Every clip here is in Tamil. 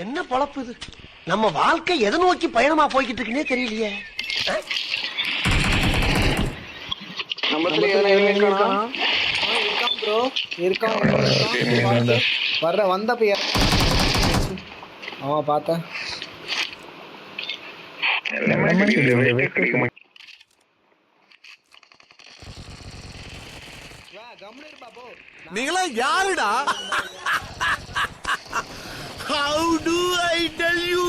என்ன பொழப்பு இது? நம்ம வாழ்க்கை எதை நோக்கி பயணமா போய்கிட்டு இருக்குன்னே தெரியலையே. வர்ற வந்தப்ப அவன் பார்த்தேன். நீங்களா யாருடா? How do I tell you?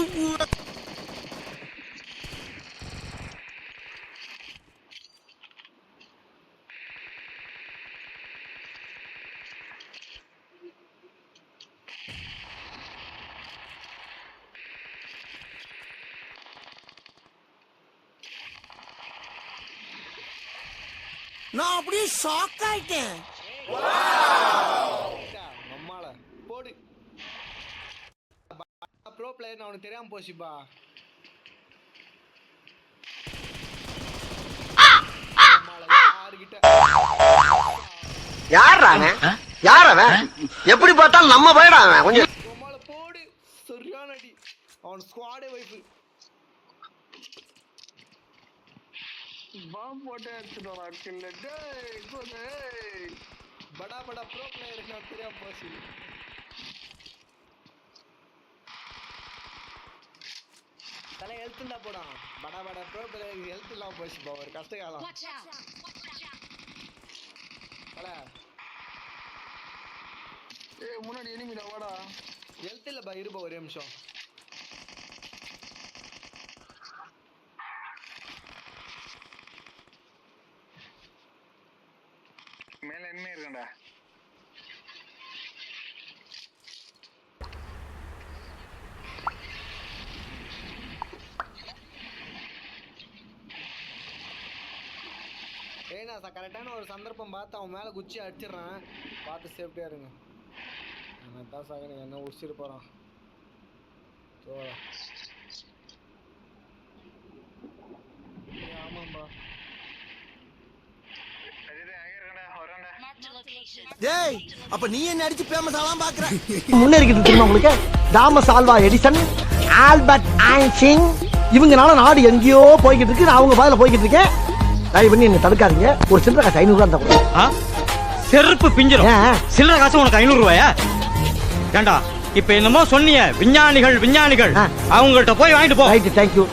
நான் அப்படியே ஷாக் ஆயிட்டேன். நம்மால போடு ப்ரோ பிளேயர் அவனுக்கு தெரியாம போச்சுப்பா. யார் அவன்? எப்படி பார்த்தாலும் நம்ம போயிடா அவன். கொஞ்சம் போடு சரியான அடி. அவன் ஸ்குவாடே வைப்பு பாம் போட்டு எடுத்துட்டான். கில்ல டேய் கோதே படா படா ப்ரோ பிளேயர் நான் தெரியாம போச்சு. தலை ஹெல்த்ல போடா. படா படா ப்ரோ பிளேயர் ஹெல்த் இல்லாம போச்சு பா. ஒரு கஷ்ட காலம். அட ஏய் முன்னாடி எனிமிடா வாடா. ஹெல்த் இல்ல பா. இருபா ஒரே நிமிஷம். மேல என்ன இருக்குடா? ஏனா கரெக்டான ஒரு சந்தர்ப்பம் பார்த்து அவன் மேல குச்சி அடிச்சிடுறான். பார்த்து சேஃப்டியா இருங்க. நான் தான் சாகணும். என்ன உடிச்சிட்டு போறான். ஆமாம்பா. டேய் அப்ப நீ என்ன அடிச்சு ஃபேமஸ் ஆலாம் பாக்குற? முன்னேறிக்கிட்டு தெரியுமா உங்களுக்கு? Thomas Alva Edison, Albert Einstein இவங்கனால நாடு எங்கேயோ போய்கிட்டு இருக்கு. நான் அவங்க பாதையில போய்கிட்டு இருக்கேன். தயவு பண்ணி என்ன தடுக்காதீங்க. ஒரு சில்லறை காசு 500 ரூபா இருந்தா செருப்பு பிஞ்சிரும். சில்லறை காசு உனக்கு 500 ரூபாயா? ஏண்டா இப்ப என்னமோ சொன்னீங்க விஞ்ஞானிகள் அவங்கள்ட்ட போய் வாங்கிட்டு போ. Right, thank you.